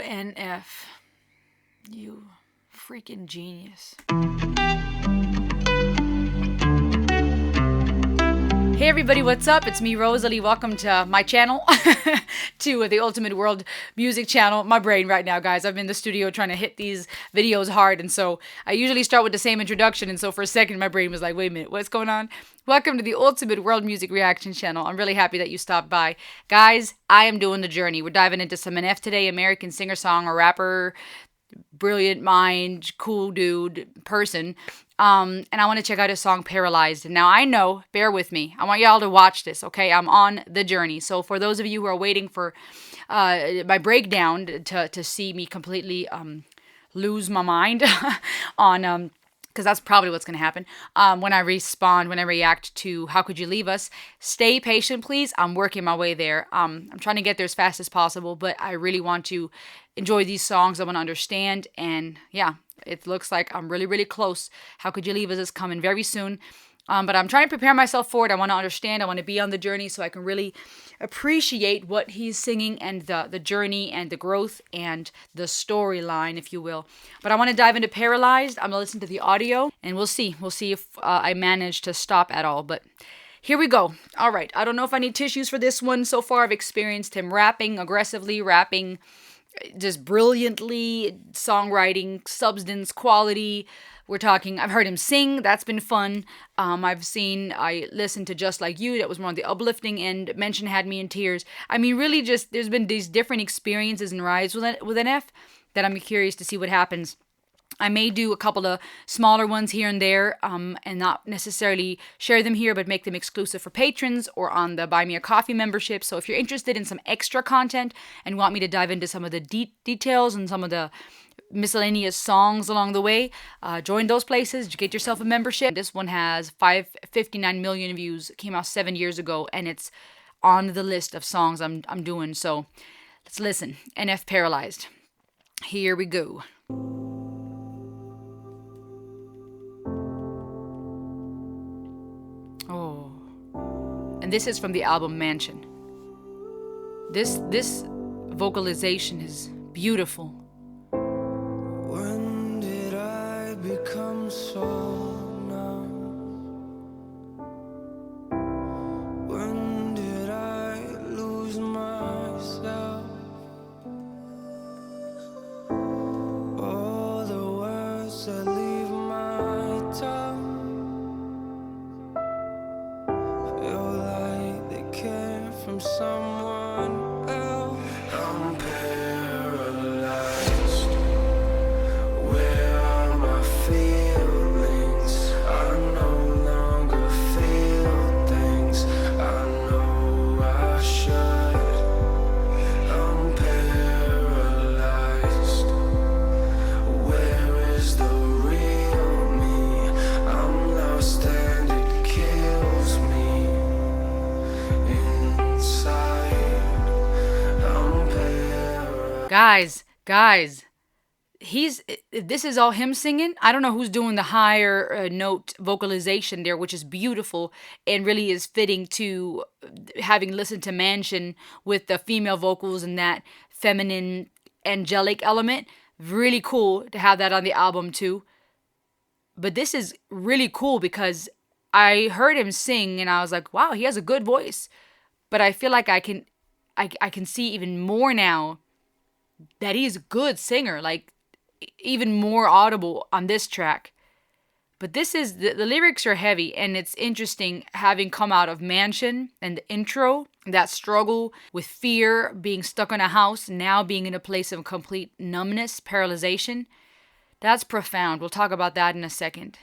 NF. You freaking genius. Hey everybody, what's up? It's me, Rosalie. Welcome to my channel, to the Ultimate World Music channel. My brain right now, guys. I'm in the studio trying to hit these videos hard, and so I usually start with the same introduction, and so for a second my brain was like, wait a minute, what's going on? Welcome to the Ultimate World Music Reaction channel. I'm really happy that you stopped by. Guys, I am doing the journey. We're diving into some NF today, American singer-songwriter, rapper, brilliant mind, cool dude, person. And I want to check out his song Paralyzed. Now I know, bear with me, I want y'all to watch this, okay? I'm on the journey. So for those of you who are waiting for my breakdown to see me completely lose my mind on because that's probably what's going to happen when I react to How Could You Leave Us. Stay patient, please. I'm working my way there. I'm trying to get there as fast as possible, but I really want to enjoy these songs. I want to understand, and yeah, it looks like I'm really, really close. How Could You Leave Us is coming very soon. But I'm trying to prepare myself for it. I want to understand. I want to be on the journey so I can really appreciate what he's singing and the journey and the growth and the storyline, if you will. But I want to dive into Paralyzed. I'm going to listen to the audio, and we'll see. We'll see if I manage to stop at all. But here we go. All right. I don't know if I need tissues for this one. So far, I've experienced him rapping aggressively, rapping just brilliantly, songwriting, substance, quality. I've heard him sing. That's been fun. I listened to Just Like You. That was more on the uplifting end. Mention had me in tears. I mean, really just, there's been these different experiences and rides with NF that I'm curious to see what happens. I may do a couple of smaller ones here and there, and not necessarily share them here, but make them exclusive for patrons or on the Buy Me a Coffee membership. So if you're interested in some extra content and want me to dive into some of the details and some of the miscellaneous songs along the way, join those places. Get yourself a membership. This one has 559 million views. It came out 7 years ago, and it's on the list of songs I'm doing. So let's listen. NF Paralyzed. Here we go. Oh, and this is from the album Mansion. This vocalization is beautiful. When did I become so numb? When did I lose myself? All the words that leave my tongue feel like they came from someone else. I'm paralyzed. Where are my feelings? I no longer feel things I know I should. I'm paralyzed. Where is the real me? I'm lost and it kills me inside. I'm paralyzed. Guys, this is all him singing. I don't know who's doing the higher note vocalization there, which is beautiful and really is fitting to having listened to Mansion with the female vocals and that feminine angelic element. Really cool to have that on the album too. But this is really cool because I heard him sing and I was like, wow, he has a good voice. But I feel like I can see even more now that he's a good singer, like even more audible on this track. But this is, the lyrics are heavy, and it's interesting having come out of Mansion and the intro, that struggle with fear, being stuck in a house, now being in a place of complete numbness, paralyzation. That's profound. We'll talk about that in a second.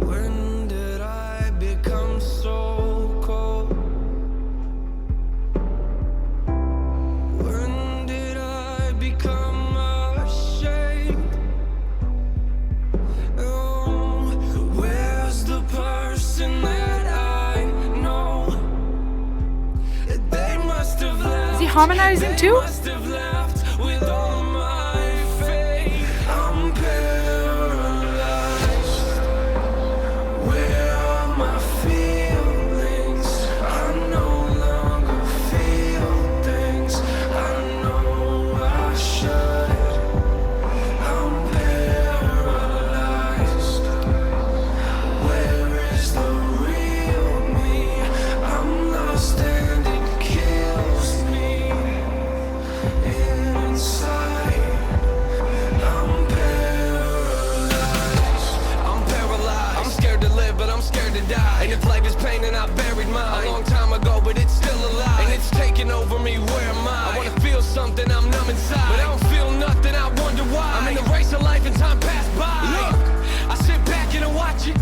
When did I become so cold? When did I become ashamed? Oh, where's the person that I know? They must have left. Is he harmonizing too? They must have left then I'm numb inside. But I don't feel nothing, I wonder why. I'm in the race of life and time passed by. Look, I sit back and I watch it.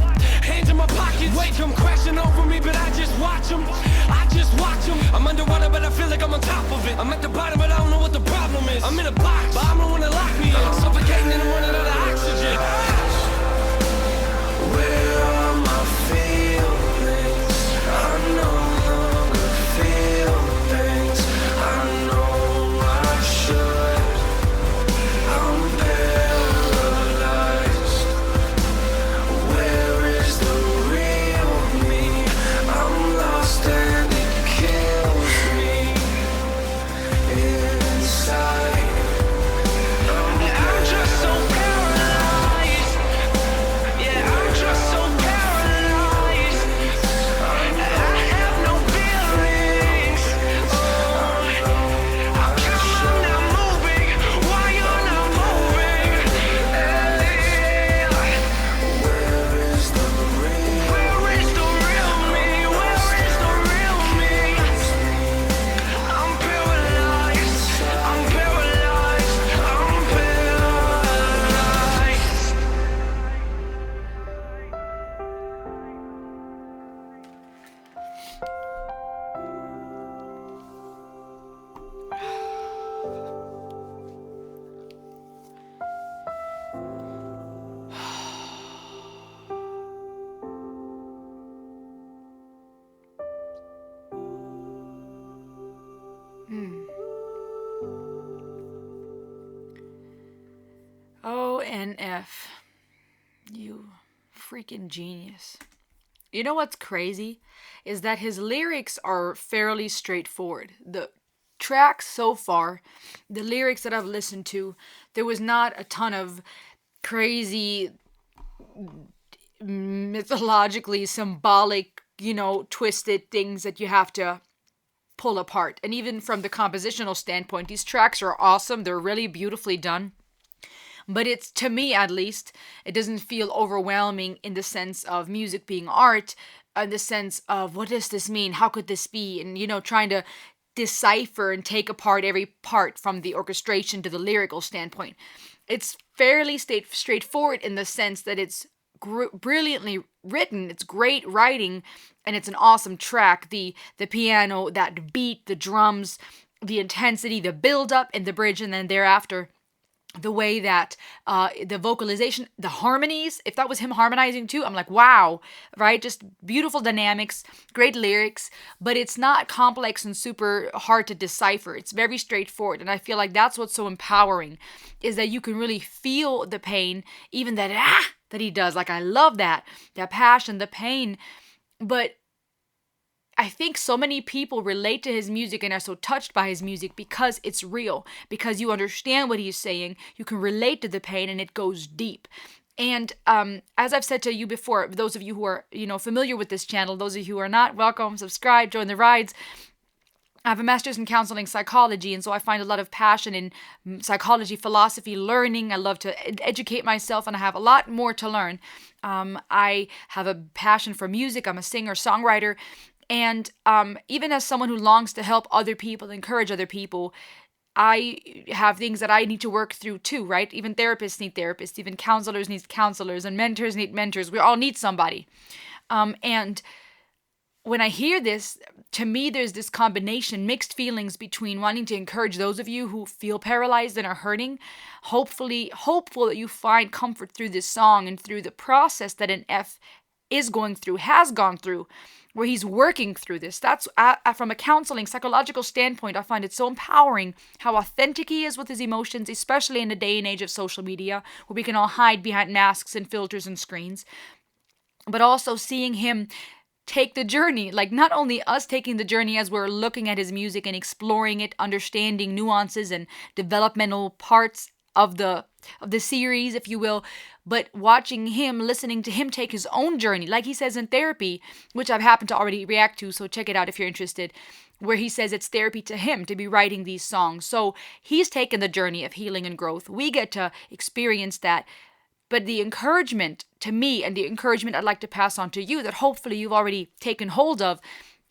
Hands in my pockets. Wait, come crashing over me, but I just watch them. I just watch them. I'm underwater, but I feel like I'm on top of it. I'm at the bottom, but I don't know what the problem is. I'm in a box, but I'm the one that locked me in. Suffocating and I'm running out of oxygen. Where are my feelings? I no longer feel things. I know I should. I'm paralyzed. Where is the real me? I'm lost and it kills me inside. I'm just so paralyzed. Yeah, I'm just so paralyzed. I have no feelings. How come I'm not moving? Why you're not moving? Where is the real? Where is the real me? Where is the real me? I'm paralyzed. I'm paralyzed. I'm paralyzed. ONF. You freaking genius. You know what's crazy? Is that his lyrics are fairly straightforward. The tracks so far, the lyrics that I've listened to, there was not a ton of crazy, mythologically symbolic, twisted things that you have to pull apart. And even from the compositional standpoint, these tracks are awesome. They're really beautifully done. But it's, to me at least, it doesn't feel overwhelming in the sense of music being art, in the sense of what does this mean? How could this be? And, trying to decipher and take apart every part from the orchestration to the lyrical standpoint. It's fairly straightforward in the sense that it's brilliantly written, it's great writing, and it's an awesome track. The piano, that beat, the drums, the intensity, the build-up, and the bridge, and then thereafter the way that the vocalization, the harmonies, if that was him harmonizing too, I'm like, wow, right? Just beautiful dynamics, great lyrics, but it's not complex and super hard to decipher. It's very straightforward. And I feel like that's what's so empowering, is that you can really feel the pain, even that he does. Like, I love that passion, the pain. But I think so many people relate to his music and are so touched by his music because it's real, because you understand what he's saying, you can relate to the pain, and it goes deep. And as I've said to you before, those of you who are, familiar with this channel, those of you who are not, welcome, subscribe, join the rides. I have a master's in counseling psychology, and so I find a lot of passion in psychology, philosophy, learning. I love to educate myself, and I have a lot more to learn. I have a passion for music. I'm a singer, songwriter. And even as someone who longs to help other people, encourage other people, I have things that I need to work through too, right? Even therapists need therapists, even counselors need counselors, and mentors need mentors. We all need somebody. And when I hear this, to me, there's this combination, mixed feelings between wanting to encourage those of you who feel paralyzed and are hurting, hopeful that you find comfort through this song and through the process that an F is going through, has gone through, where he's working through this. That's from a counseling, psychological standpoint, I find it so empowering how authentic he is with his emotions, especially in the day and age of social media, where we can all hide behind masks and filters and screens. But also seeing him take the journey, like not only us taking the journey as we're looking at his music and exploring it, understanding nuances and developmental parts of the series, if you will, but watching him, listening to him take his own journey, like he says in therapy, which I've happened to already react to, so check it out if you're interested, where he says it's therapy to him to be writing these songs. So he's taken the journey of healing and growth. We get to experience that. But the encouragement to me, and the encouragement I'd like to pass on to you, that hopefully you've already taken hold of,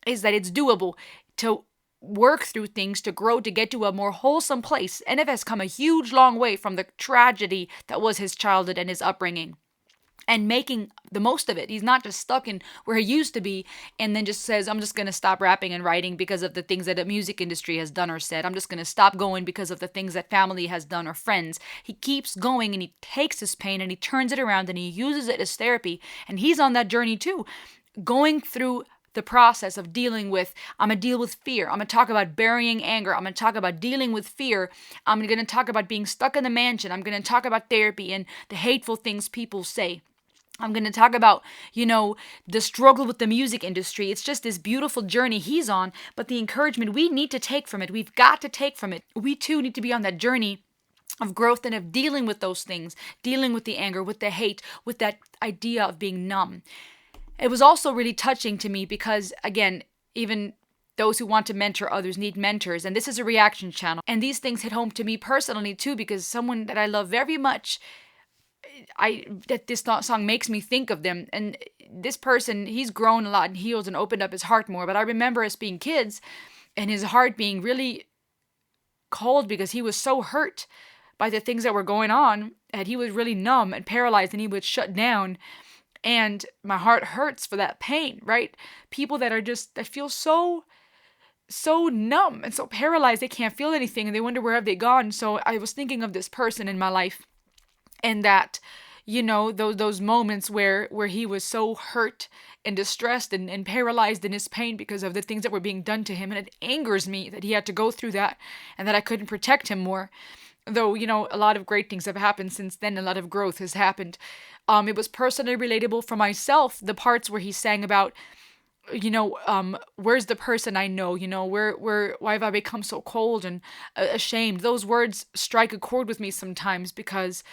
is that it's doable to work through things to grow, to get to a more wholesome place. NF has come a huge long way from the tragedy that was his childhood and his upbringing, and making the most of it. He's not just stuck in where he used to be and then just says, I'm just going to stop rapping and writing because of the things that the music industry has done or said. I'm just going to stop going because of the things that family has done or friends. He keeps going, and he takes his pain and he turns it around and he uses it as therapy. And he's on that journey too, going through the process of dealing with, I'm going to deal with fear. I'm going to talk about burying anger. I'm going to talk about dealing with fear. I'm going to talk about being stuck in the mansion. I'm going to talk about therapy and the hateful things people say. I'm going to talk about, the struggle with the music industry. It's just this beautiful journey he's on, but the encouragement we need to take from it, we've got to take from it. We too need to be on that journey of growth and of dealing with those things, dealing with the anger, with the hate, with that idea of being numb. It was also really touching to me because, again, even those who want to mentor others need mentors, and this is a reaction channel. And these things hit home to me personally too, because someone that I love very much, that this song makes me think of them. And this person, he's grown a lot and healed and opened up his heart more. But I remember us being kids and his heart being really cold because he was so hurt by the things that were going on, and he was really numb and paralyzed, and he would shut down. And my heart hurts for that pain, right? People that feel so numb and so paralyzed, they can't feel anything, and they wonder where have they gone. So I was thinking of this person in my life, and that, those moments where he was so hurt and distressed and paralyzed in his pain because of the things that were being done to him. And it angers me that he had to go through that and that I couldn't protect him more. Though, a lot of great things have happened since then. A lot of growth has happened. It was personally relatable for myself, the parts where he sang about, where's the person I know, why have I become so cold and ashamed? Those words strike a chord with me sometimes because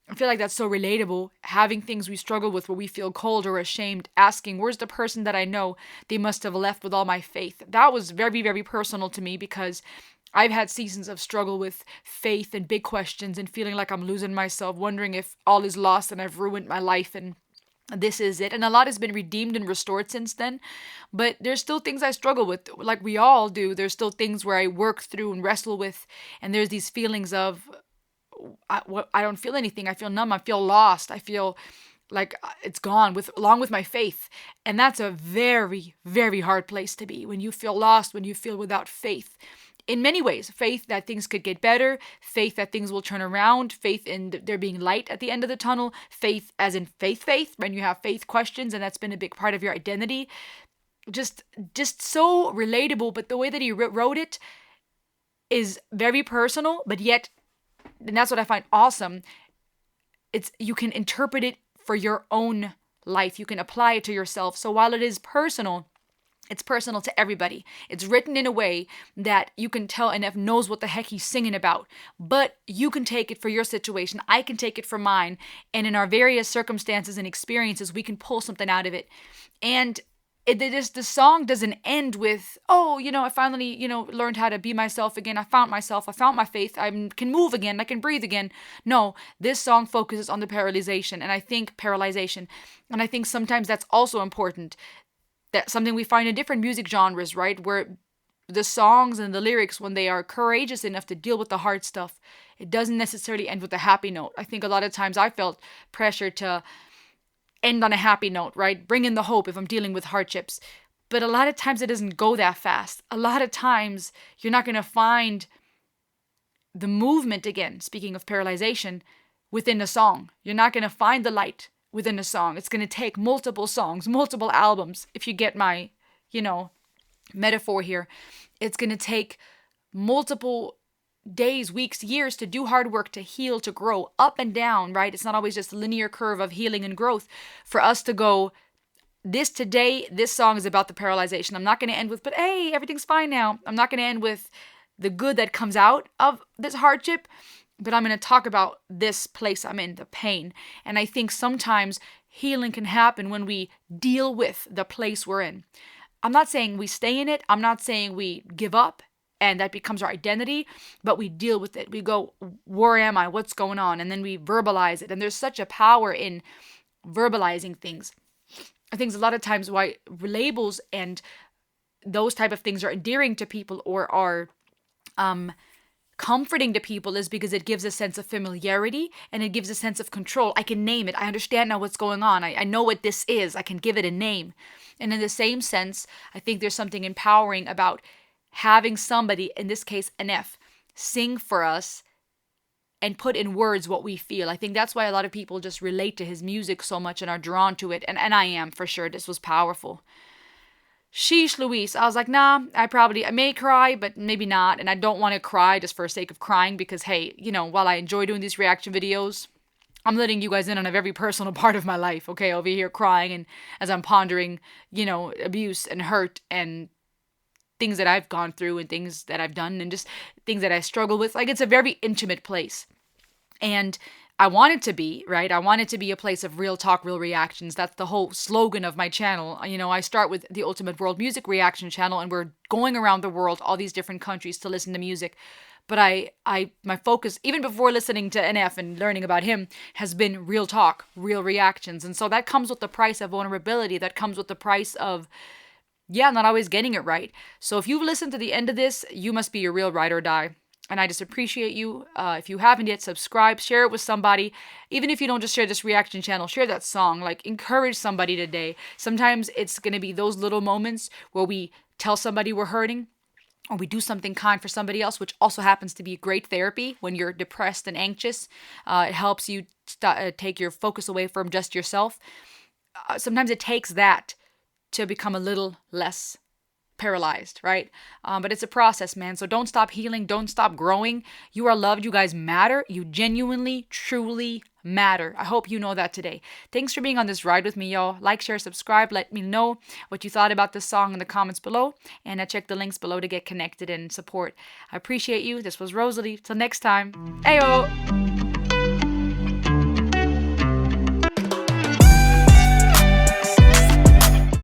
I feel like that's so relatable. Having things we struggle with where we feel cold or ashamed, asking, where's the person that I know? They must have left with all my faith. That was very, very personal to me because I've had seasons of struggle with faith and big questions and feeling like I'm losing myself, wondering if all is lost and I've ruined my life and this is it. And a lot has been redeemed and restored since then. But there's still things I struggle with, like we all do. There's still things where I work through and wrestle with. And there's these feelings of, I don't feel anything. I feel numb. I feel lost. I feel like it's gone along with my faith. And that's a very, very hard place to be when you feel lost, when you feel without faith. In many ways, faith that things could get better, faith that things will turn around, faith in there being light at the end of the tunnel, faith as in faith, when you have faith questions, and that's been a big part of your identity. Just so relatable, but the way that he wrote it is very personal, but yet, and that's what I find awesome, you can interpret it for your own life. You can apply it to yourself. So while it is personal, it's personal to everybody. It's written in a way that you can tell NF knows what the heck he's singing about. But you can take it for your situation. I can take it for mine. And in our various circumstances and experiences, we can pull something out of it. And the song doesn't end with, I finally, learned how to be myself again. I found myself. I found my faith. I can move again. I can breathe again. No, this song focuses on the paralyzation. And I think sometimes that's also important. That's something we find in different music genres, right? Where the songs and the lyrics, when they are courageous enough to deal with the hard stuff, it doesn't necessarily end with a happy note. I think a lot of times I felt pressure to end on a happy note, right? Bring in the hope if I'm dealing with hardships. But a lot of times it doesn't go that fast. A lot of times you're not going to find the movement, again, speaking of paralyzation, within a song. You're not going to find the light within a song. It's going to take multiple songs, multiple albums. If you get my, metaphor here, it's going to take multiple days, weeks, years to do hard work, to heal, to grow up and down, right? It's not always just a linear curve of healing and growth. For us to go, this song is about the paralyzation. I'm not going to end with, but hey, everything's fine now. I'm not going to end with the good that comes out of this hardship. But I'm going to talk about this place I'm in, the pain. And I think sometimes healing can happen when we deal with the place we're in. I'm not saying we stay in it. I'm not saying we give up and that becomes our identity, but we deal with it. We go, where am I? What's going on? And then we verbalize it. And there's such a power in verbalizing things. I think a lot of times why labels and those type of things are endearing to people or are comforting to people is because it gives a sense of familiarity and it gives a sense of control. I can name it. I understand now what's going on. I know what this is. I can give it a name. And in the same sense, I think there's something empowering about having somebody, in this case, an F, sing for us and put in words what we feel. I think that's why a lot of people just relate to his music so much and are drawn to it. And I am, for sure. This was powerful. Sheesh Louise. I was like, nah, I may cry, but maybe not. And I don't want to cry just for the sake of crying because, hey, while I enjoy doing these reaction videos, I'm letting you guys in on a very personal part of my life, okay? Over here crying and as I'm pondering, abuse and hurt and things that I've gone through and things that I've done and just things that I struggle with. Like, it's a very intimate place. And I want it to be, right? I want it to be a place of real talk, real reactions. That's the whole slogan of my channel. I start with the Ultimate World Music Reaction channel, and we're going around the world, all these different countries to listen to music. But my focus, even before listening to NF and learning about him, has been real talk, real reactions. And so that comes with the price of vulnerability. That comes with the price of, not always getting it right. So if you've listened to the end of this, you must be a real ride or die. And I just appreciate you. If you haven't yet, subscribe, share it with somebody. Even if you don't just share this reaction channel, share that song. Like, encourage somebody today. Sometimes it's going to be those little moments where we tell somebody we're hurting or we do something kind for somebody else, which also happens to be great therapy when you're depressed and anxious. It helps you take your focus away from just yourself. Sometimes it takes that to become a little less paralyzed, right? But it's a process, man. So don't stop healing. Don't stop growing. You are loved. You guys matter. You genuinely, truly matter. I hope you know that today. Thanks for being on this ride with me, y'all. Like, share, subscribe. Let me know what you thought about this song in the comments below. And check the links below to get connected and support. I appreciate you. This was Rosalie. Till next time. Ayo!